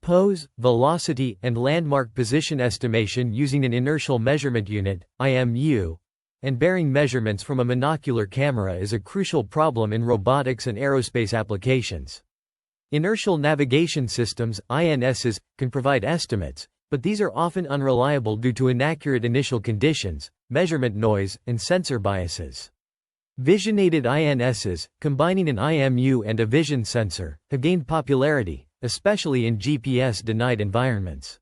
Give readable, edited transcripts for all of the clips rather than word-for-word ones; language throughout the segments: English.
pose, velocity, and landmark position estimation using an inertial measurement unit, IMU, and bearing measurements from a monocular camera is a crucial problem in robotics and aerospace applications. Inertial navigation systems, INSs, can provide estimates, but these are often unreliable due to inaccurate initial conditions, measurement noise, and sensor biases. Vision-aided INSs, combining an IMU and a vision sensor, have gained popularity, especially in GPS-denied environments.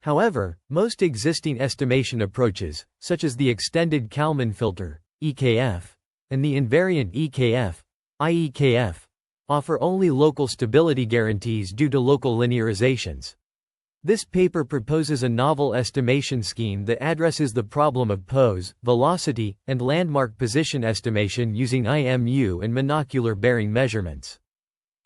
However, most existing estimation approaches, such as the extended Kalman filter, EKF, and the invariant EKF, IEKF, offer only local stability guarantees due to local linearizations. This paper proposes a novel estimation scheme that addresses the problem of pose, velocity, and landmark position estimation using IMU and monocular bearing measurements.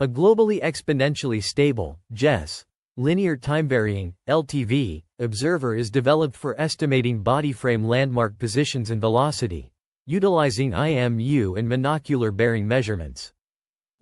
A globally exponentially stable, GES, linear time-varying, LTV, observer is developed for estimating body frame landmark positions and velocity, utilizing IMU and monocular bearing measurements.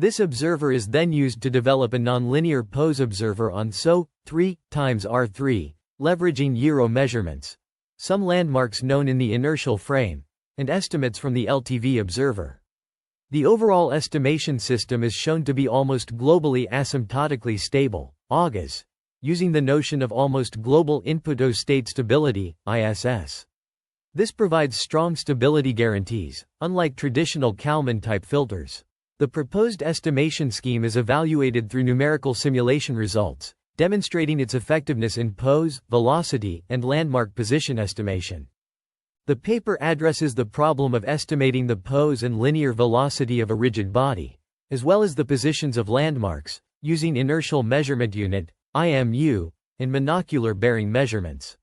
This observer is then used to develop a nonlinear pose observer on SO 3x(r3), leveraging gyro measurements, some landmarks known in the inertial frame, and estimates from the LTV observer. The overall estimation system is shown to be almost globally asymptotically stable, AGAS, using the notion of almost global input state stability, ISS. This provides strong stability guarantees, unlike traditional Kalman-type filters. The proposed estimation scheme is evaluated through numerical simulation results, demonstrating its effectiveness in pose, velocity, and landmark position estimation. The paper addresses the problem of estimating the pose and linear velocity of a rigid body, as well as the positions of landmarks, using inertial measurement unit, IMU, and monocular bearing measurements.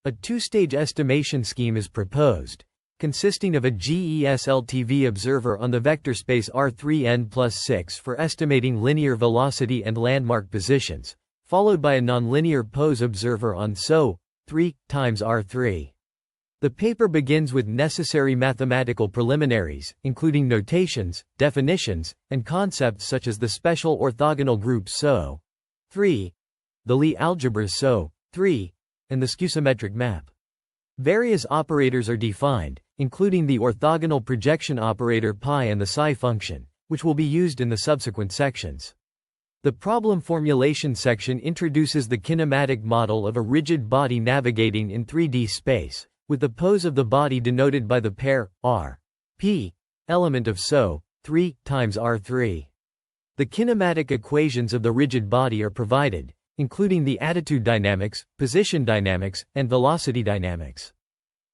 A two-stage estimation scheme is proposed, consisting of a GES-LTV observer on the vector space R3n+6 for estimating linear velocity and landmark positions, followed by a nonlinear pose observer on SO 3x(r3). The paper begins with necessary mathematical preliminaries, including notations, definitions, and concepts such as the special orthogonal group SO 3, the Lie algebras SO 3, and the skeuommetric map. Various operators are defined, including the orthogonal projection operator pi and the psi function, which will be used in the subsequent sections. The problem formulation section introduces the kinematic model of a rigid body navigating in 3D space, with the pose of the body denoted by the pair r, p, element of SO 3x(r3). The kinematic equations of the rigid body are provided, including the attitude dynamics, position dynamics, and velocity dynamics.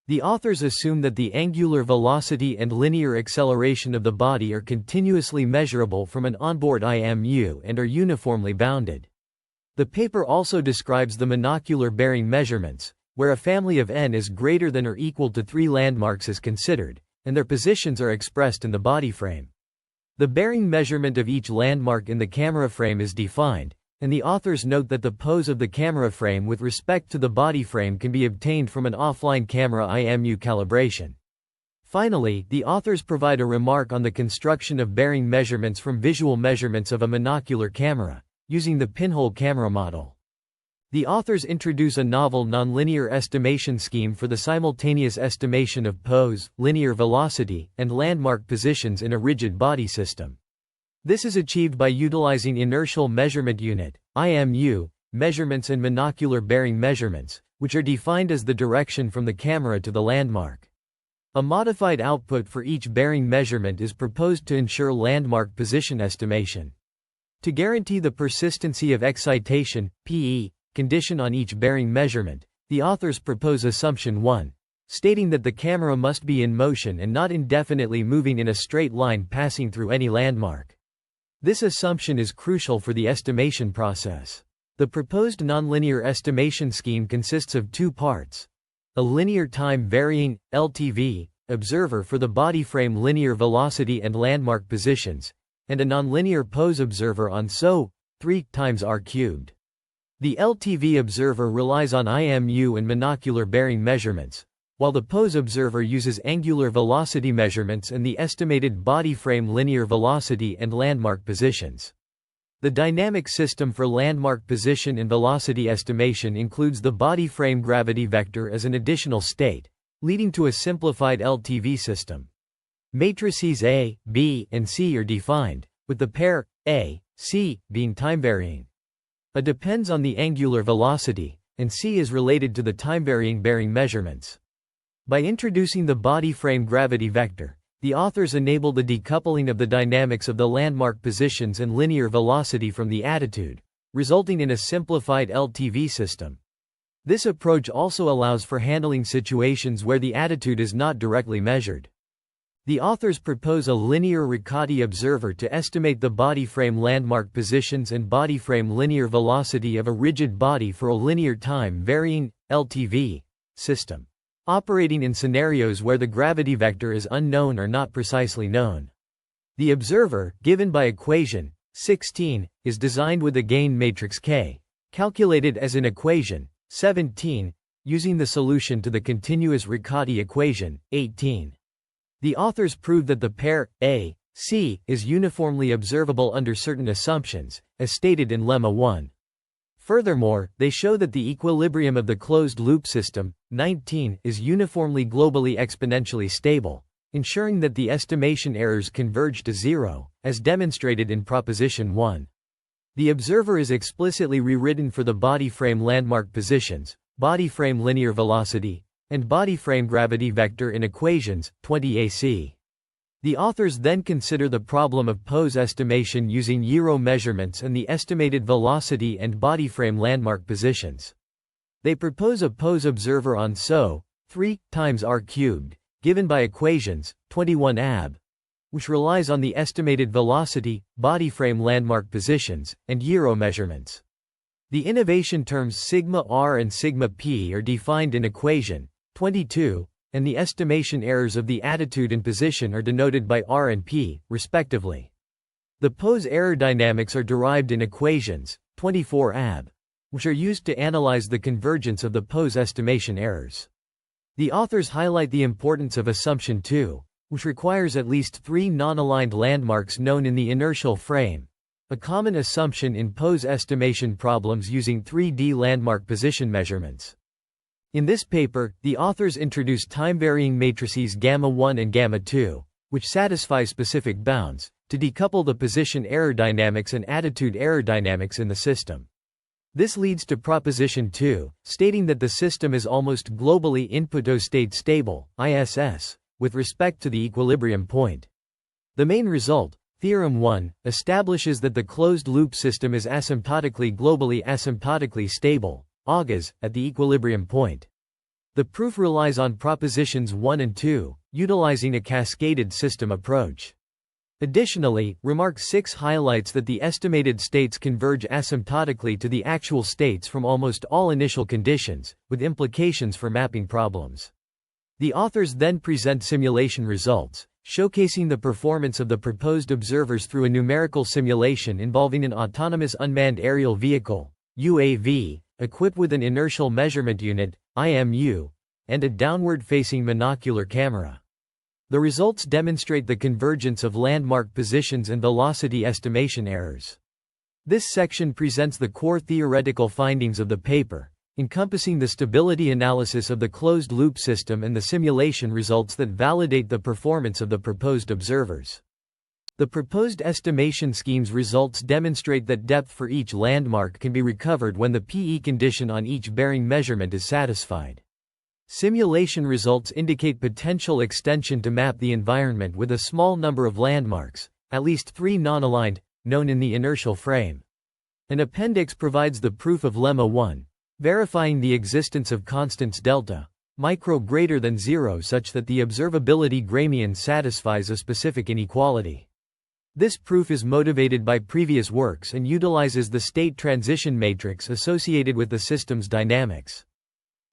The authors assume that the angular velocity and linear acceleration of the body are continuously measurable from an onboard IMU and are uniformly bounded. The paper also describes the monocular bearing measurements, where a family of n is greater than or equal to 3 landmarks is considered, and their positions are expressed in the body frame. The bearing measurement of each landmark in the camera frame is defined, and the authors note that the pose of the camera frame with respect to the body frame can be obtained from an offline camera IMU calibration. Finally, the authors provide a remark on the construction of bearing measurements from visual measurements of a monocular camera, using the pinhole camera model. The authors introduce a novel nonlinear estimation scheme for the simultaneous estimation of pose, linear velocity, and landmark positions in a rigid body system. This is achieved by utilizing inertial measurement unit, IMU, measurements and monocular bearing measurements, which are defined as the direction from the camera to the landmark. A modified output for each bearing measurement is proposed to ensure landmark position estimation. To guarantee the persistency of excitation, PE, condition on each bearing measurement, the authors propose assumption 1, stating that the camera must be in motion and not indefinitely moving in a straight line passing through any landmark. This assumption is crucial for the estimation process. The proposed nonlinear estimation scheme consists of 2 parts: a linear time-varying, LTV, observer for the body frame linear velocity and landmark positions, and a nonlinear pose observer on SO 3x(r3). The LTV observer relies on IMU and monocular bearing measurements, while the pose observer uses angular velocity measurements and the estimated body frame linear velocity and landmark positions. The dynamic system for landmark position and velocity estimation includes the body frame gravity vector as an additional state, leading to a simplified LTV system. Matrices A, B, and C are defined, with the pair A, C being time-varying. A depends on the angular velocity, and C is related to the time-varying bearing measurements. By introducing the body frame gravity vector, the authors enable the decoupling of the dynamics of the landmark positions and linear velocity from the attitude, resulting in a simplified LTV system. This approach also allows for handling situations where the attitude is not directly measured. The authors propose a linear Riccati observer to estimate the body frame landmark positions and body frame linear velocity of a rigid body for a linear time-varying LTV system, operating in scenarios where the gravity vector is unknown or not precisely known. The observer, given by equation 16, is designed with a gain matrix K, calculated as in equation 17, using the solution to the continuous Riccati equation 18. The authors prove that the pair A, C is uniformly observable under certain assumptions, as stated in Lemma 1. Furthermore, they show that the equilibrium of the closed-loop system, 19, is uniformly globally exponentially stable, ensuring that the estimation errors converge to zero, as demonstrated in Proposition 1. The observer is explicitly rewritten for the body frame landmark positions, body frame linear velocity, and body frame gravity vector in equations 20 AC. The authors then consider the problem of pose estimation using gyro measurements and the estimated velocity and body frame landmark positions. They propose a pose observer on SO 3 times r cubed, given by equations 21 AB, which relies on the estimated velocity, body frame landmark positions, and gyro measurements. The innovation terms sigma r and sigma p are defined in equation 22, and the estimation errors of the attitude and position are denoted by r and p, respectively. The pose error dynamics are derived in equations 24 AB, which are used to analyze the convergence of the pose estimation errors. The authors highlight the importance of assumption 2, which requires at least 3 non-aligned landmarks known in the inertial frame, a common assumption in pose estimation problems using 3D landmark position measurements. In this paper, the authors introduce time-varying matrices gamma 1 and gamma 2, which satisfy specific bounds, to decouple the position error dynamics and attitude error dynamics in the system. This leads to Proposition 2, stating that the system is almost globally input-o-state stable, ISS, with respect to the equilibrium point. The main result, Theorem 1, establishes that the closed-loop system is asymptotically globally asymptotically stable, AGAS, at the equilibrium point. The proof relies on propositions 1 and 2, utilizing a cascaded system approach. Additionally, Remark 6 highlights that the estimated states converge asymptotically to the actual states from almost all initial conditions, with implications for mapping problems. The authors then present simulation results, showcasing the performance of the proposed observers through a numerical simulation involving an autonomous unmanned aerial vehicle, UAV, equipped with an inertial measurement unit, IMU, and a downward-facing monocular camera. The results demonstrate the convergence of landmark positions and velocity estimation errors. This section presents the core theoretical findings of the paper, encompassing the stability analysis of the closed-loop system and the simulation results that validate the performance of the proposed observers. The proposed estimation scheme's results demonstrate that depth for each landmark can be recovered when the PE condition on each bearing measurement is satisfied. Simulation results indicate potential extension to map the environment with a small number of landmarks, at least 3 non-aligned, known in the inertial frame. An appendix provides the proof of Lemma 1, verifying the existence of constants delta, micro greater than 0 such that the observability Gramian satisfies a specific inequality. This proof is motivated by previous works and utilizes the state transition matrix associated with the system's dynamics.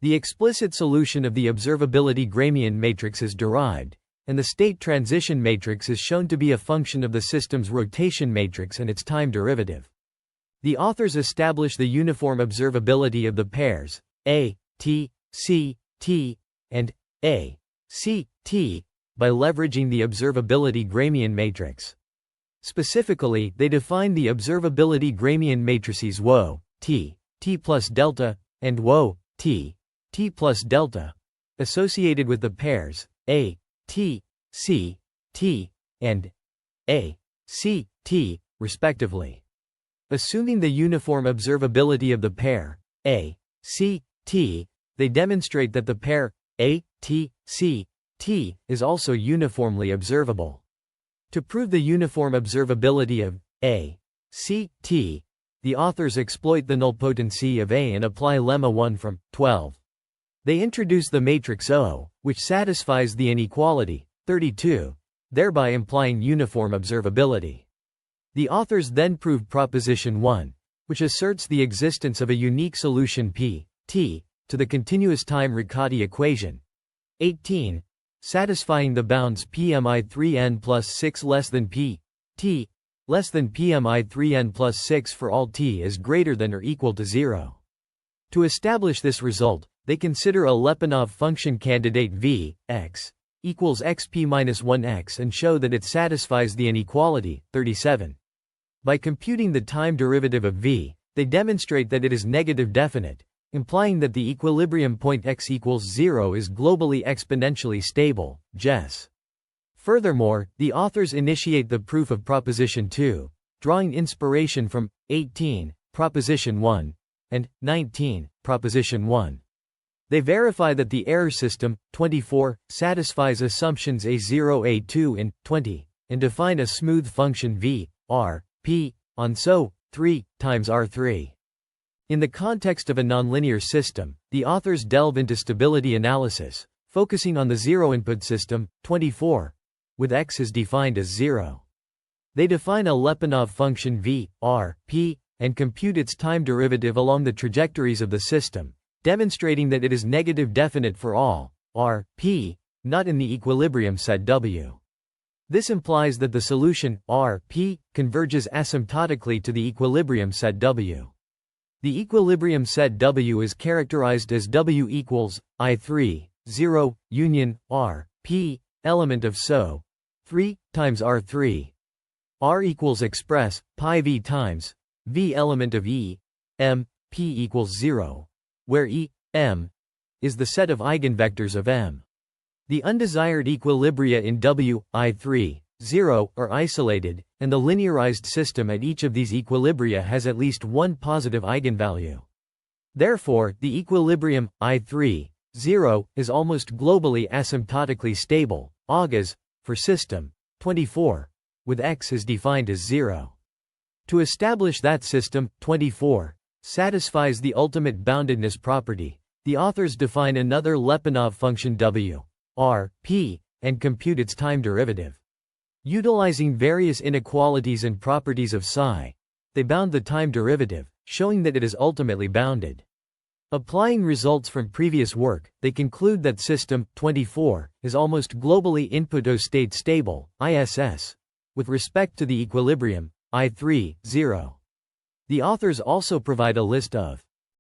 The explicit solution of the observability Gramian matrix is derived, and the state transition matrix is shown to be a function of the system's rotation matrix and its time derivative. The authors establish the uniform observability of the pairs A, T, C, T, and A, C, T by leveraging the observability Gramian matrix. Specifically, they define the observability Gramian matrices WO, T plus delta, and WO, T plus delta, associated with the pairs A, T, C, T, and A, C, T, respectively. Assuming the uniform observability of the pair A, C, T, they demonstrate that the pair A, T, C, T is also uniformly observable. To prove the uniform observability of A, C, T, the authors exploit the nilpotency of A and apply lemma 1 from 12. They introduce the matrix O, which satisfies the inequality 32, thereby implying uniform observability. The authors then prove proposition 1, which asserts the existence of a unique solution P, T, to the continuous time Riccati equation 18, satisfying the bounds PMI3n plus 6 less than P, T, less than PMI3n plus 6 for all T is greater than or equal to 0. To establish this result, they consider a Lyapunov function candidate V, x, equals xp minus 1x and show that it satisfies the inequality 37. By computing the time derivative of V, they demonstrate that it is negative definite, implying that the equilibrium point x equals 0 is globally exponentially stable, GES. Furthermore, the authors initiate the proof of proposition 2, drawing inspiration from 18, proposition 1, and 19, proposition 1. They verify that the error system 24 satisfies assumptions A0, A2 and 20, and define a smooth function V, R, P, on SO 3 times R3. In the context of a nonlinear system, the authors delve into stability analysis, focusing on the zero-input system 24, with x is defined as 0. They define a Lyapunov function V, R, P, and compute its time derivative along the trajectories of the system, demonstrating that it is negative definite for all R, P, not in the equilibrium set W. This implies that the solution R, P, converges asymptotically to the equilibrium set W. The equilibrium set W is characterized as W equals I3, 0, union, R, P, element of SO, 3, times R3. R equals express, pi V times, V element of E, M, P equals 0, where E, M, is the set of eigenvectors of M. The undesired equilibria in W, I3, 0, are isolated, and the linearized system at each of these equilibria has at least one positive eigenvalue. Therefore, the equilibrium, I3, 0, is almost globally asymptotically stable, AGAS, for system 24, with x is defined as 0. To establish that system 24 satisfies the ultimate boundedness property, the authors define another Lyapunov function W, R, P, and compute its time derivative. Utilizing various inequalities and properties of psi, they bound the time derivative, showing that it is ultimately bounded. Applying results from previous work, they conclude that system 24 is almost globally input-o-state stable, ISS, with respect to the equilibrium, I3, 0. The authors also provide a list of